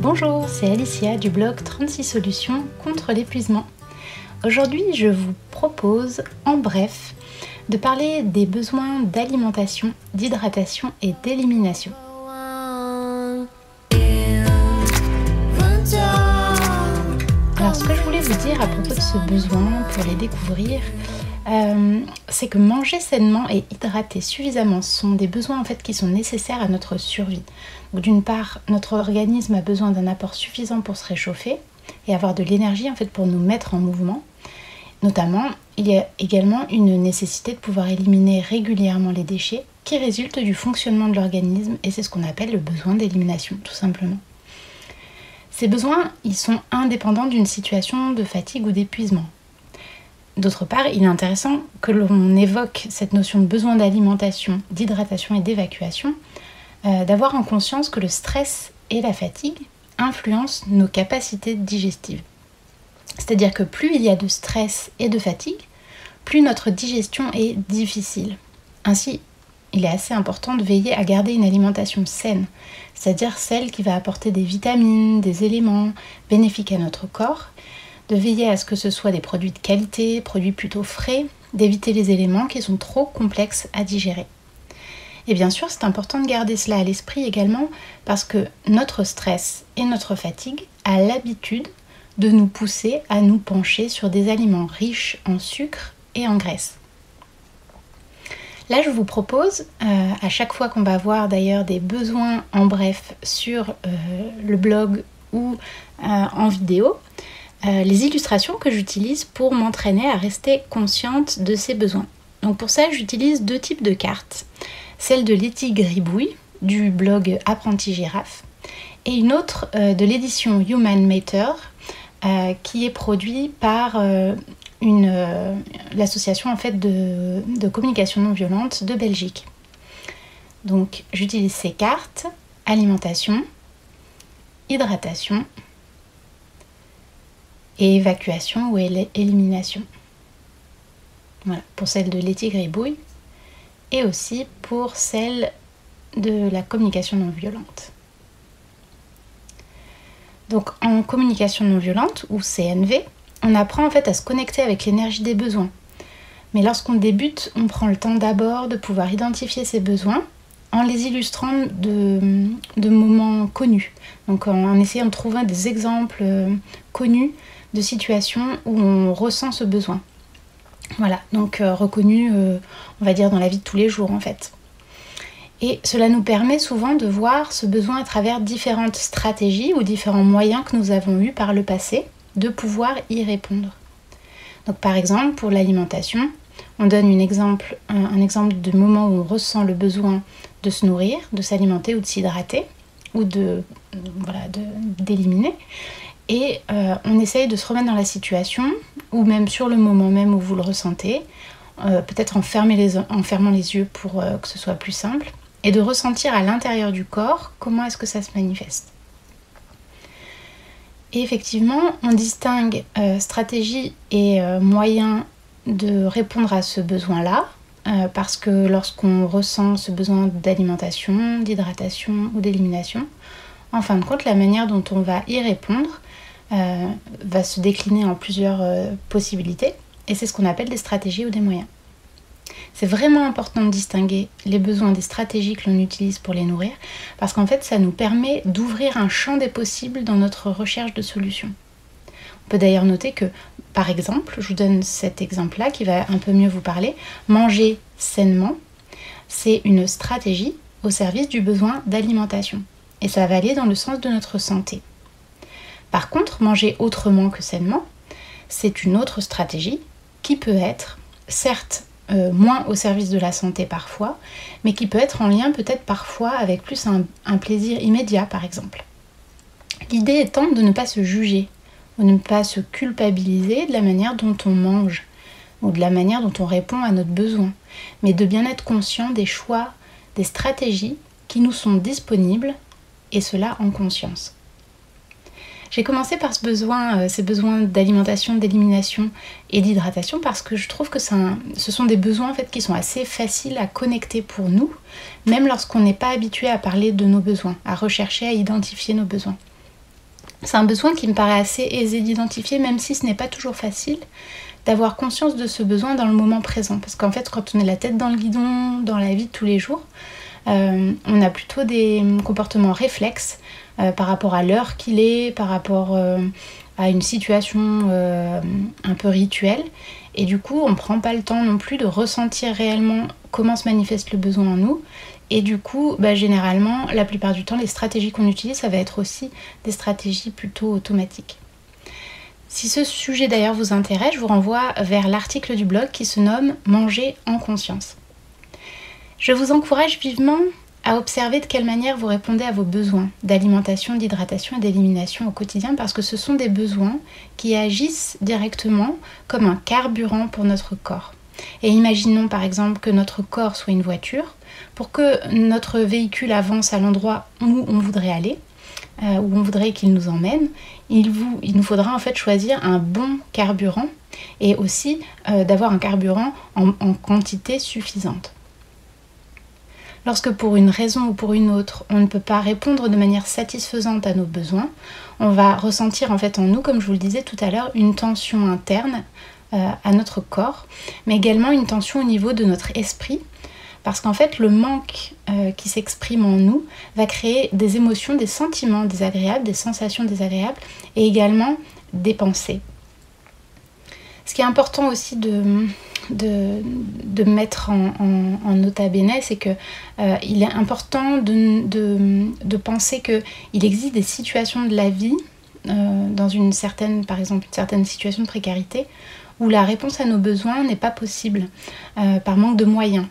Bonjour, c'est Alicia du blog 36 solutions contre l'épuisement. Aujourd'hui, je vous propose, en bref, de parler des besoins d'alimentation, d'hydratation et d'élimination. Alors, ce que je voulais vous dire à propos de ce besoin, pour les découvrir, c'est que manger sainement et hydrater suffisamment sont des besoins en fait qui sont nécessaires à notre survie. D'une part, notre organisme a besoin d'un apport suffisant pour se réchauffer et avoir de l'énergie en fait pour nous mettre en mouvement. Notamment, il y a également une nécessité de pouvoir éliminer régulièrement les déchets qui résultent du fonctionnement de l'organisme, et c'est ce qu'on appelle le besoin d'élimination, tout simplement. Ces besoins, ils sont indépendants d'une situation de fatigue ou d'épuisement. D'autre part, il est intéressant que l'on évoque cette notion de besoin d'alimentation, d'hydratation et d'évacuation, d'avoir en conscience que le stress et la fatigue influencent nos capacités digestives. C'est-à-dire que plus il y a de stress et de fatigue, plus notre digestion est difficile. Ainsi, il est assez important de veiller à garder une alimentation saine, c'est-à-dire celle qui va apporter des vitamines, des éléments bénéfiques à notre corps, de veiller à ce que ce soit des produits de qualité, produits plutôt frais, d'éviter les éléments qui sont trop complexes à digérer. Et bien sûr, c'est important de garder cela à l'esprit également parce que notre stress et notre fatigue a l'habitude de nous pousser à nous pencher sur des aliments riches en sucre et en graisse. Là, je vous propose, à chaque fois qu'on va voir d'ailleurs des besoins en bref sur le blog ou en vidéo, les illustrations que j'utilise pour m'entraîner à rester consciente de ces besoins. Donc pour ça, j'utilise deux types de cartes. Celle de Letty Gribouille du blog Apprenti Girafe et une autre de l'édition Human Matter qui est produite par l'association en fait de communication non violente de Belgique. Donc j'utilise ces cartes: alimentation, hydratation et évacuation ou élimination. Voilà, pour celle de Letty Gribouille et aussi pour celle de la communication non violente. Donc en communication non violente ou CNV, on apprend en fait à se connecter avec l'énergie des besoins. Mais lorsqu'on débute, on prend le temps d'abord de pouvoir identifier ces besoins en les illustrant de moments connus. Donc en essayant de trouver des exemples connus de situations où on ressent ce besoin. Voilà, donc reconnu, on va dire, dans la vie de tous les jours en fait. Et cela nous permet souvent de voir ce besoin à travers différentes stratégies ou différents moyens que nous avons eus par le passé de pouvoir y répondre. Donc par exemple, pour l'alimentation, on donne un exemple de moment où on ressent le besoin de se nourrir, de s'alimenter ou de s'hydrater, ou d'éliminer. Et on essaye de se remettre dans la situation, ou même sur le moment même où vous le ressentez, peut-être en fermant les yeux pour que ce soit plus simple, et de ressentir à l'intérieur du corps comment est-ce que ça se manifeste. Et effectivement, on distingue stratégie et moyen de répondre à ce besoin-là, parce que lorsqu'on ressent ce besoin d'alimentation, d'hydratation ou d'élimination, en fin de compte, la manière dont on va y répondre va se décliner en plusieurs possibilités, et c'est ce qu'on appelle des stratégies ou des moyens. C'est vraiment important de distinguer les besoins des stratégies que l'on utilise pour les nourrir, parce qu'en fait, ça nous permet d'ouvrir un champ des possibles dans notre recherche de solutions. On peut d'ailleurs noter que, par exemple, je vous donne cet exemple-là qui va un peu mieux vous parler, manger sainement, c'est une stratégie au service du besoin d'alimentation, et ça va aller dans le sens de notre santé. Par contre, manger autrement que sainement, c'est une autre stratégie qui peut être, certes, moins au service de la santé parfois, mais qui peut être en lien peut-être parfois avec plus un plaisir immédiat par exemple. L'idée étant de ne pas se juger, ou de ne pas se culpabiliser de la manière dont on mange, ou de la manière dont on répond à notre besoin, mais de bien être conscient des choix, des stratégies qui nous sont disponibles, et cela en conscience. J'ai commencé par ces besoins d'alimentation, d'élimination et d'hydratation parce que je trouve que ce sont des besoins en fait, qui sont assez faciles à connecter pour nous, même lorsqu'on n'est pas habitué à parler de nos besoins, à rechercher, à identifier nos besoins. C'est un besoin qui me paraît assez aisé d'identifier, même si ce n'est pas toujours facile, d'avoir conscience de ce besoin dans le moment présent. Parce qu'en fait, quand on est la tête dans le guidon, dans la vie de tous les jours, on a plutôt des comportements réflexes par rapport à l'heure qu'il est, par rapport à une situation un peu rituelle. Et du coup, on ne prend pas le temps non plus de ressentir réellement comment se manifeste le besoin en nous. Et du coup, généralement, la plupart du temps, les stratégies qu'on utilise, ça va être aussi des stratégies plutôt automatiques. Si ce sujet d'ailleurs vous intéresse, je vous renvoie vers l'article du blog qui se nomme « Manger en conscience ». Je vous encourage vivement à observer de quelle manière vous répondez à vos besoins d'alimentation, d'hydratation et d'élimination au quotidien, parce que ce sont des besoins qui agissent directement comme un carburant pour notre corps. Et imaginons par exemple que notre corps soit une voiture. Pour que notre véhicule avance à l'endroit où on voudrait aller, où on voudrait qu'il nous emmène, il nous faudra en fait choisir un bon carburant et aussi d'avoir un carburant en quantité suffisante. Lorsque pour une raison ou pour une autre, on ne peut pas répondre de manière satisfaisante à nos besoins, on va ressentir en fait en nous, comme je vous le disais tout à l'heure, une tension interne à notre corps, mais également une tension au niveau de notre esprit, parce qu'en fait le manque qui s'exprime en nous va créer des émotions, des sentiments désagréables, des sensations désagréables et également des pensées. Ce qui est important aussi de mettre en nota bene, c'est que il est important de penser qu'il existe des situations de la vie, dans par exemple une certaine situation de précarité, où la réponse à nos besoins n'est pas possible par manque de moyens.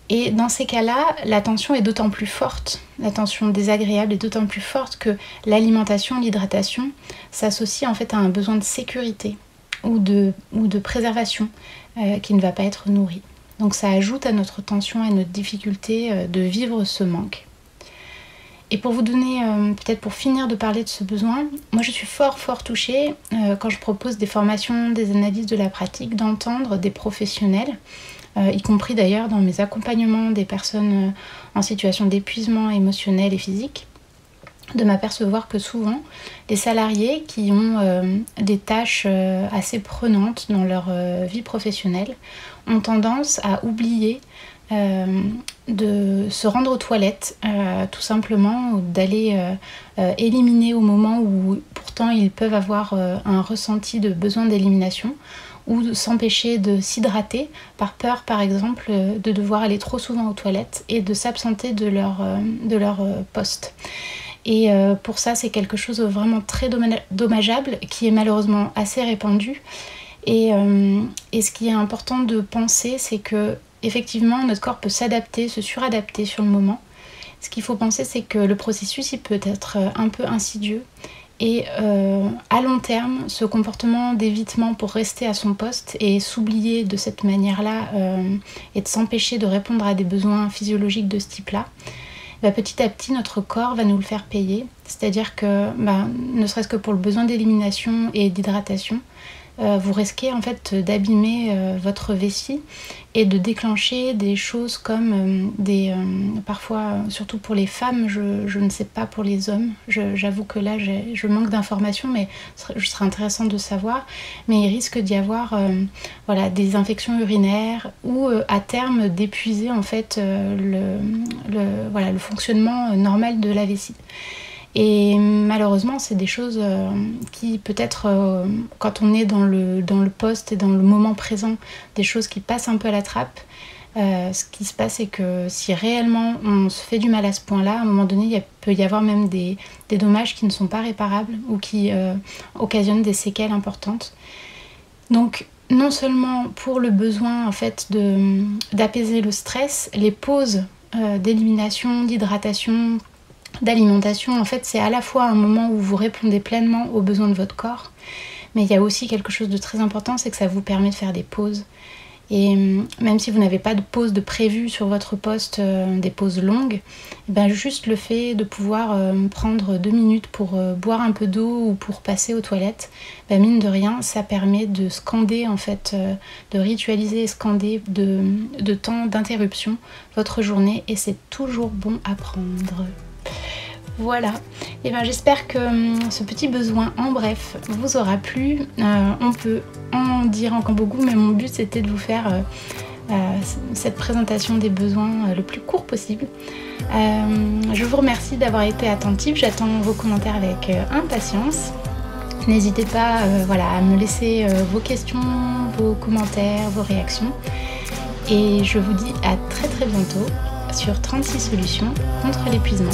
Et dans ces cas-là, la tension est d'autant plus forte, la tension désagréable est d'autant plus forte que l'alimentation, l'hydratation s'associe en fait à un besoin de sécurité ou de préservation qui ne va pas être nourri. Donc ça ajoute à notre tension, à notre difficulté de vivre ce manque. Et pour vous donner, peut-être pour finir de parler de ce besoin, moi je suis fort touchée quand je propose des formations, des analyses de la pratique, d'entendre des professionnels, y compris d'ailleurs dans mes accompagnements des personnes en situation d'épuisement émotionnel et physique, de m'apercevoir que souvent les salariés qui ont des tâches assez prenantes dans leur vie professionnelle ont tendance à oublier de se rendre aux toilettes tout simplement, ou d'aller éliminer au moment où pourtant ils peuvent avoir un ressenti de besoin d'élimination, ou de s'empêcher de s'hydrater par peur par exemple de devoir aller trop souvent aux toilettes et de s'absenter de leur poste. Et pour ça c'est quelque chose de vraiment très dommageable qui est malheureusement assez répandu. Et ce qui est important de penser, c'est que effectivement notre corps peut s'adapter, se suradapter sur le moment. Ce qu'il faut penser, c'est que le processus il peut être un peu insidieux. Et à long terme, ce comportement d'évitement pour rester à son poste et s'oublier de cette manière-là et de s'empêcher de répondre à des besoins physiologiques de ce type-là, petit à petit notre corps va nous le faire payer. C'est-à-dire que, ne serait-ce que pour le besoin d'élimination et d'hydratation, vous risquez en fait d'abîmer votre vessie et de déclencher des choses comme parfois, surtout pour les femmes, je ne sais pas pour les hommes, j'avoue que là je manque d'informations, mais ce serait intéressant de savoir, mais il risque d'y avoir des infections urinaires ou à terme d'épuiser en fait le fonctionnement normal de la vessie. Et malheureusement, c'est des choses qui peut-être, quand on est dans le poste et dans le moment présent, des choses qui passent un peu à la trappe. Ce qui se passe, c'est que si réellement on se fait du mal à ce point-là, à un moment donné, il peut y avoir même des dommages qui ne sont pas réparables ou qui occasionnent des séquelles importantes. Donc, non seulement pour le besoin en fait d'apaiser le stress, les pauses d'élimination, d'hydratation, d'alimentation, en fait c'est à la fois un moment où vous répondez pleinement aux besoins de votre corps, mais il y a aussi quelque chose de très important, c'est que ça vous permet de faire des pauses. Et même si vous n'avez pas de pause de prévu sur votre poste, des pauses longues, juste le fait de pouvoir prendre 2 minutes pour boire un peu d'eau ou pour passer aux toilettes, mine de rien, ça permet de scander en fait, de ritualiser et scander de temps d'interruption votre journée, et c'est toujours bon à prendre. Voilà, et ben j'espère que ce petit besoin en bref vous aura plu. On peut en dire encore beaucoup, mais mon but c'était de vous faire cette présentation des besoins le plus court possible. Je vous remercie d'avoir été attentif, j'attends vos commentaires avec impatience. N'hésitez pas à me laisser vos questions, vos commentaires, vos réactions. Et je vous dis à très très bientôt sur 36 solutions contre l'épuisement.